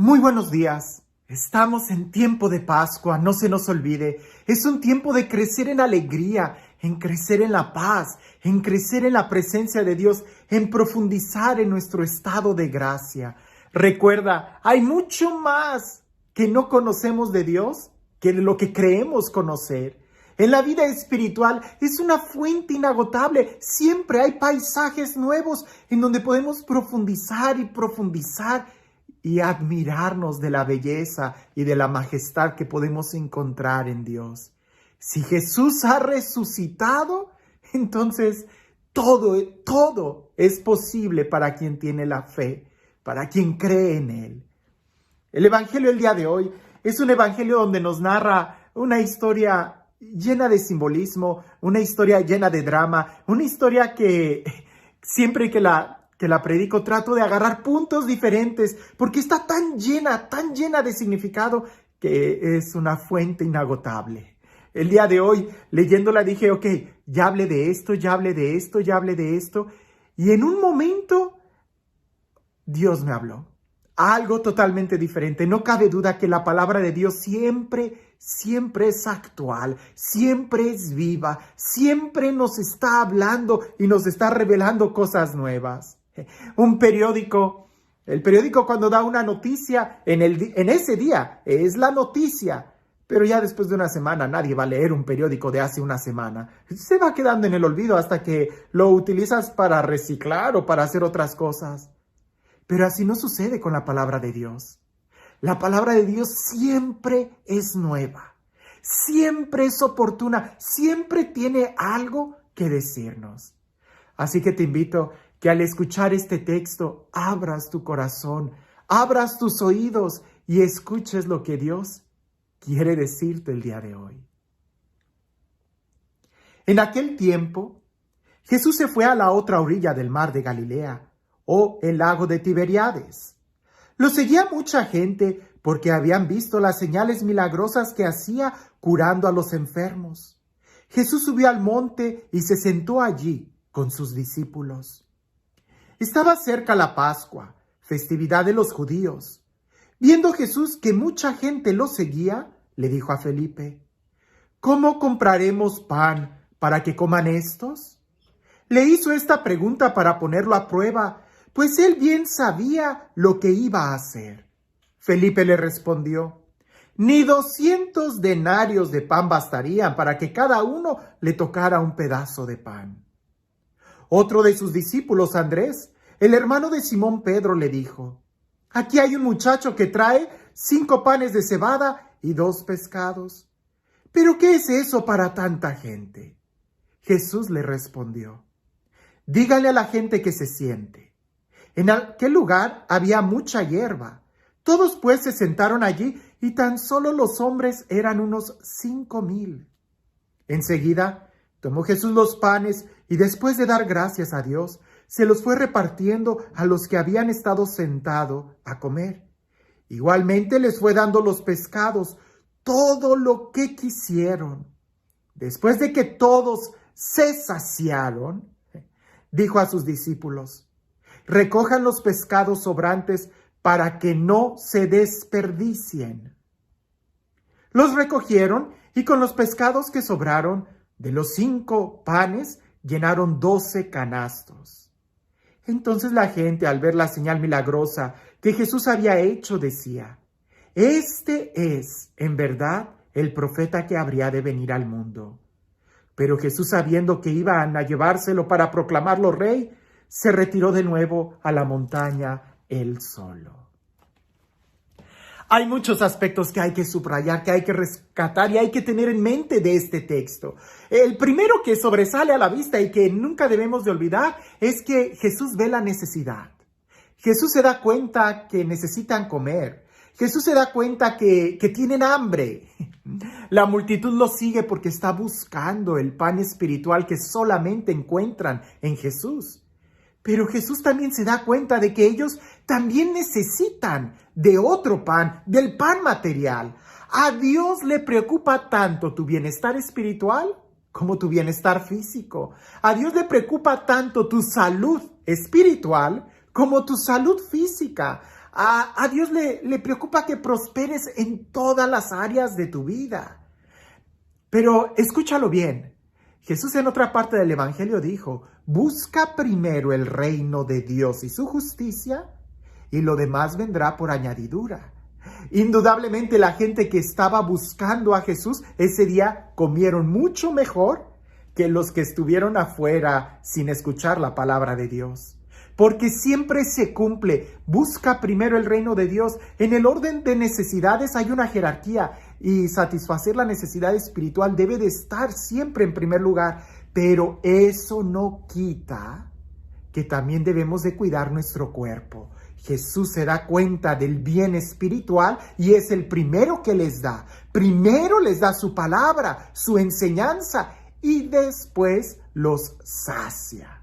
Muy buenos días. Estamos en tiempo de Pascua, no se nos olvide. Es un tiempo de crecer en alegría, en crecer en la paz, en crecer en la presencia de Dios, en profundizar en nuestro estado de gracia. Recuerda, hay mucho más que no conocemos de Dios que de lo que creemos conocer. En la vida espiritual es una fuente inagotable. Siempre hay paisajes nuevos en donde podemos profundizar y admirarnos de la belleza y de la majestad que podemos encontrar en Dios. Si Jesús ha resucitado, entonces todo es posible para quien tiene la fe, para quien cree en Él. El Evangelio del día de hoy es un Evangelio donde nos narra una historia llena de simbolismo, una historia llena de drama, una historia que siempre que la predico trato de agarrar puntos diferentes porque está tan llena de significado que es una fuente inagotable. El día de hoy, leyéndola, dije, ok, ya hablé de esto, ya hablé de esto, ya hablé de esto. Y en un momento, Dios me habló. Algo totalmente diferente. No cabe duda que la palabra de Dios siempre es actual, siempre es viva, siempre nos está hablando y nos está revelando cosas nuevas. El periódico cuando da una noticia, en ese día es la noticia, pero ya después de una semana nadie va a leer un periódico de hace una semana. Se va quedando en el olvido hasta que lo utilizas para reciclar o para hacer otras cosas. Pero así no sucede con la palabra de Dios. La palabra de Dios siempre es nueva, siempre es oportuna, siempre tiene algo que decirnos. Así que te invito que al escuchar este texto, abras tu corazón, abras tus oídos y escuches lo que Dios quiere decirte el día de hoy. En aquel tiempo, Jesús se fue a la otra orilla del mar de Galilea, o el lago de Tiberíades. Lo seguía mucha gente porque habían visto las señales milagrosas que hacía curando a los enfermos. Jesús subió al monte y se sentó allí con sus discípulos. Estaba cerca la Pascua, festividad de los judíos. Viendo Jesús que mucha gente lo seguía, le dijo a Felipe, ¿cómo compraremos pan para que coman estos? Le hizo esta pregunta para ponerlo a prueba, pues él bien sabía lo que iba a hacer. Felipe le respondió, ni 200 denarios de pan bastarían para que cada uno le tocara un pedazo de pan. Otro de sus discípulos, Andrés, el hermano de Simón Pedro, le dijo, aquí hay un muchacho que trae 5 panes de cebada y 2 pescados. ¿Pero qué es eso para tanta gente? Jesús le respondió, dígale a la gente que se siente. En aquel lugar había mucha hierba. Todos pues se sentaron allí y tan solo los hombres eran unos 5,000. Enseguida tomó Jesús los panes y después de dar gracias a Dios, se los fue repartiendo a los que habían estado sentados a comer. Igualmente les fue dando los pescados, todo lo que quisieron. Después de que todos se saciaron, dijo a sus discípulos, recojan los pescados sobrantes para que no se desperdicien. Los recogieron y con los pescados que sobraron de los 5 panes llenaron 12 canastos. Entonces la gente, al ver la señal milagrosa que Jesús había hecho, decía, este es, en verdad, el profeta que habría de venir al mundo. Pero Jesús, sabiendo que iban a llevárselo para proclamarlo rey, se retiró de nuevo a la montaña él solo. Hay muchos aspectos que hay que subrayar, que hay que rescatar y hay que tener en mente de este texto. El primero que sobresale a la vista y que nunca debemos de olvidar es que Jesús ve la necesidad. Jesús se da cuenta que necesitan comer. Jesús se da cuenta que tienen hambre. La multitud lo sigue porque está buscando el pan espiritual que solamente encuentran en Jesús. Pero Jesús también se da cuenta de que ellos también necesitan de otro pan, del pan material. A Dios le preocupa tanto tu bienestar espiritual como tu bienestar físico. A Dios le preocupa tanto tu salud espiritual como tu salud física. A Dios le preocupa que prosperes en todas las áreas de tu vida. Pero escúchalo bien. Jesús en otra parte del Evangelio dijo, busca primero el reino de Dios y su justicia, y lo demás vendrá por añadidura. Indudablemente la gente que estaba buscando a Jesús ese día comieron mucho mejor que los que estuvieron afuera sin escuchar la palabra de Dios. Porque siempre se cumple. Busca primero el reino de Dios. En el orden de necesidades hay una jerarquía y satisfacer la necesidad espiritual debe de estar siempre en primer lugar. Pero eso no quita que también debemos de cuidar nuestro cuerpo. Jesús se da cuenta del bien espiritual y es el primero que les da. Primero les da su palabra, su enseñanza y después los sacia.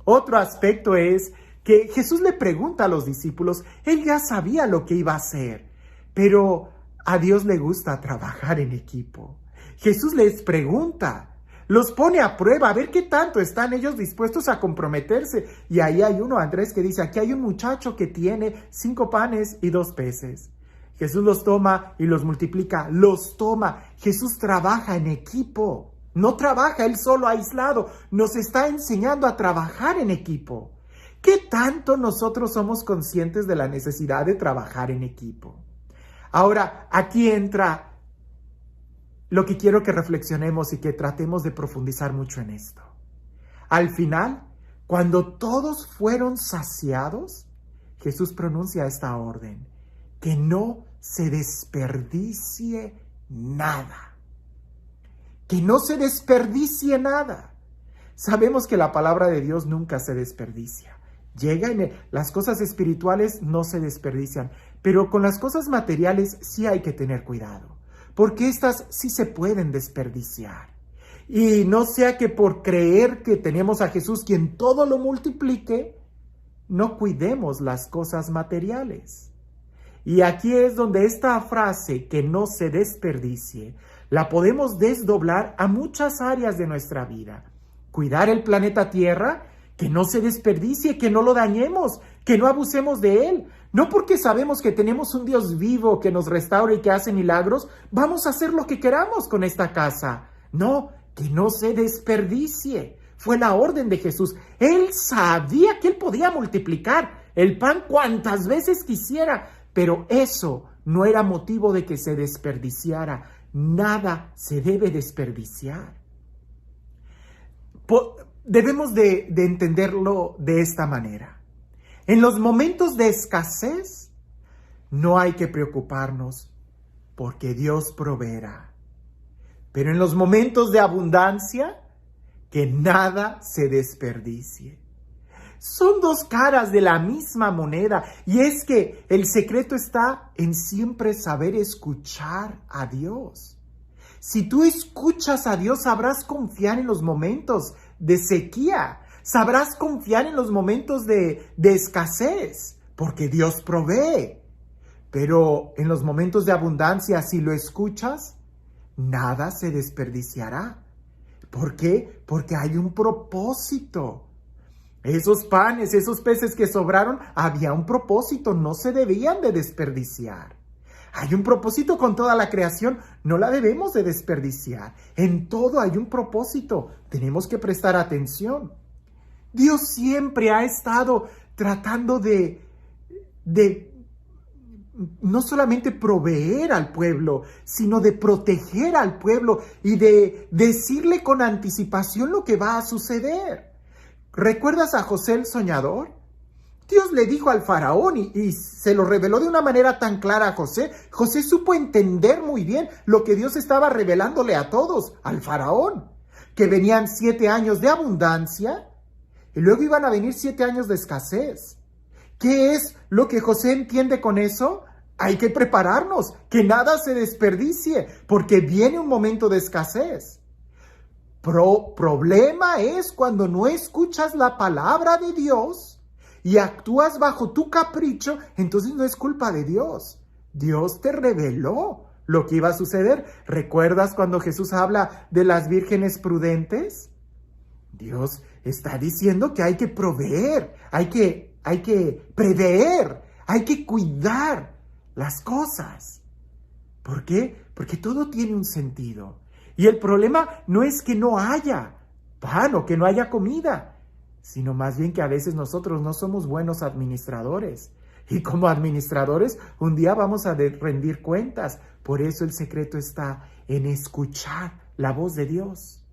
Otro aspecto es que Jesús le pregunta a los discípulos, él ya sabía lo que iba a hacer, pero a Dios le gusta trabajar en equipo. Jesús les pregunta, los pone a prueba, a ver qué tanto están ellos dispuestos a comprometerse. Y ahí hay uno, Andrés, que dice, aquí hay un muchacho que tiene 5 panes y 2 peces. Jesús los toma y los multiplica, los toma. Jesús trabaja en equipo. No trabaja él solo aislado, nos está enseñando a trabajar en equipo. ¿Qué tanto nosotros somos conscientes de la necesidad de trabajar en equipo? Ahora, aquí entra lo que quiero que reflexionemos y que tratemos de profundizar mucho en esto. Al final, cuando todos fueron saciados, Jesús pronuncia esta orden, que no se desperdicie nada. Que no se desperdicie nada. Sabemos que la palabra de Dios nunca se desperdicia. Las cosas espirituales no se desperdician, pero con las cosas materiales sí hay que tener cuidado, porque estas sí se pueden desperdiciar. Y no sea que por creer que tenemos a Jesús quien todo lo multiplique, no cuidemos las cosas materiales. Y aquí es donde esta frase, que no se desperdicie, la podemos desdoblar a muchas áreas de nuestra vida. Cuidar el planeta Tierra, que no se desperdicie, que no lo dañemos, que no abusemos de él. No porque sabemos que tenemos un Dios vivo que nos restaura y que hace milagros, vamos a hacer lo que queramos con esta casa. No, que no se desperdicie. Fue la orden de Jesús. Él sabía que él podía multiplicar el pan cuantas veces quisiera, pero eso no era motivo de que se desperdiciara. Nada se debe desperdiciar. Debemos de entenderlo de esta manera. En los momentos de escasez, no hay que preocuparnos porque Dios proveerá. Pero en los momentos de abundancia, que nada se desperdicie. Son dos caras de la misma moneda, y es que el secreto está en siempre saber escuchar a Dios. Si tú escuchas a Dios, sabrás confiar en los momentos de sequía, sabrás confiar en los momentos de escasez, porque Dios provee. Pero en los momentos de abundancia, si lo escuchas, nada se desperdiciará. ¿Por qué? Porque hay un propósito. Esos panes, esos peces que sobraron, había un propósito, no se debían de desperdiciar. Hay un propósito con toda la creación, no la debemos de desperdiciar. En todo hay un propósito, tenemos que prestar atención. Dios siempre ha estado tratando de no solamente proveer al pueblo, sino de proteger al pueblo y de decirle con anticipación lo que va a suceder. ¿Recuerdas a José el soñador? Dios le dijo al faraón y se lo reveló de una manera tan clara a José. José supo entender muy bien lo que Dios estaba revelándole a todos, al faraón, que venían 7 años de abundancia y luego iban a venir 7 años de escasez. ¿Qué es lo que José entiende con eso? Hay que prepararnos, que nada se desperdicie, porque viene un momento de escasez. Problema es cuando no escuchas la palabra de Dios y actúas bajo tu capricho, entonces no es culpa de Dios. Dios te reveló lo que iba a suceder. ¿Recuerdas cuando Jesús habla de las vírgenes prudentes? Dios está diciendo que hay que proveer, hay que hay que prever, hay que cuidar las cosas. ¿Por qué? Porque todo tiene un sentido. Y el problema no es que no haya pan o que no haya comida, sino más bien que a veces nosotros no somos buenos administradores. Y como administradores, un día vamos a rendir cuentas. Por eso el secreto está en escuchar la voz de Dios,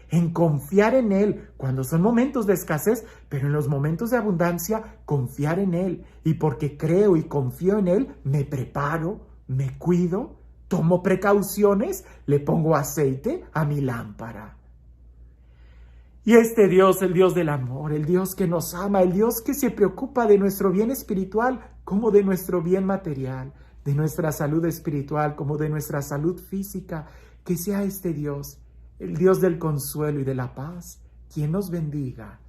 en confiar en Él cuando son momentos de escasez, pero en los momentos de abundancia, confiar en Él. Y porque creo y confío en Él, me preparo, me cuido, tomo precauciones, le pongo aceite a mi lámpara. Y este Dios, el Dios del amor, el Dios que nos ama, el Dios que se preocupa de nuestro bien espiritual como de nuestro bien material, de nuestra salud espiritual como de nuestra salud física, que sea este Dios, el Dios del consuelo y de la paz, quien nos bendiga,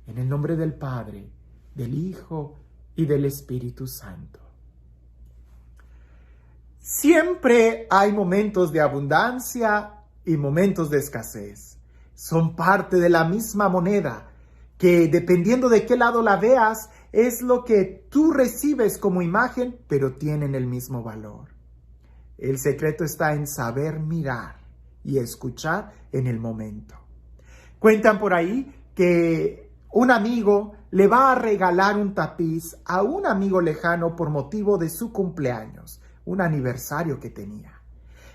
en el nombre del Padre, del Hijo y del Espíritu Santo. Siempre hay momentos de abundancia y momentos de escasez. Son parte de la misma moneda, que dependiendo de qué lado la veas, es lo que tú recibes como imagen, pero tienen el mismo valor. El secreto está en saber mirar y escuchar en el momento. Cuentan por ahí que un amigo le va a regalar un tapiz a un amigo lejano por motivo de su cumpleaños, un aniversario que tenía.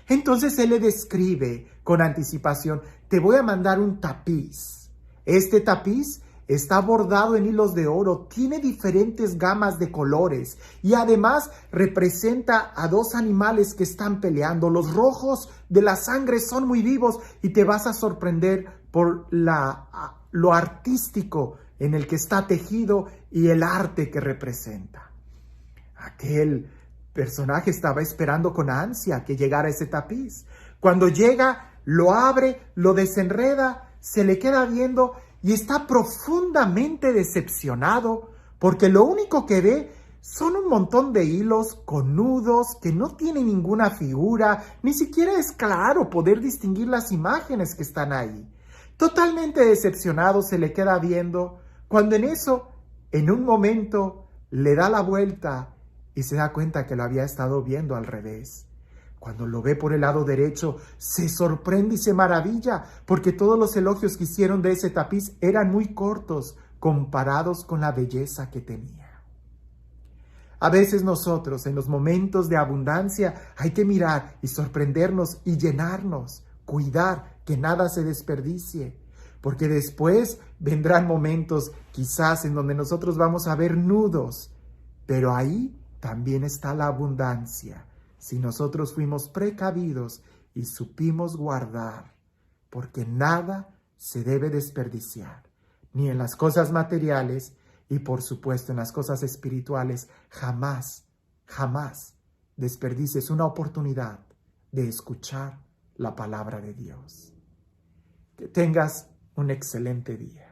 Entonces él le describe con anticipación: te voy a mandar un tapiz. Este tapiz está bordado en hilos de oro, tiene diferentes gamas de colores y además representa a dos animales que están peleando. Los rojos de la sangre son muy vivos y te vas a sorprender por lo artístico en el que está tejido y el arte que representa. Aquel personaje estaba esperando con ansia que llegara ese tapiz. Cuando llega, lo abre, lo desenreda, se le queda viendo y está profundamente decepcionado porque lo único que ve son un montón de hilos con nudos que no tienen ninguna figura, ni siquiera es claro poder distinguir las imágenes que están ahí. Totalmente decepcionado se le queda viendo cuando en eso, en un momento, le da la vuelta y se da cuenta que lo había estado viendo al revés. Cuando lo ve por el lado derecho, se sorprende y se maravilla, porque todos los elogios que hicieron de ese tapiz eran muy cortos comparados con la belleza que tenía. A veces nosotros, en los momentos de abundancia, hay que mirar y sorprendernos y llenarnos, cuidar que nada se desperdicie, porque después vendrán momentos quizás en donde nosotros vamos a ver nudos, pero ahí también está la abundancia, si nosotros fuimos precavidos y supimos guardar, porque nada se debe desperdiciar, ni en las cosas materiales y por supuesto en las cosas espirituales. Jamás, jamás desperdicies una oportunidad de escuchar la palabra de Dios. Que tengas un excelente día.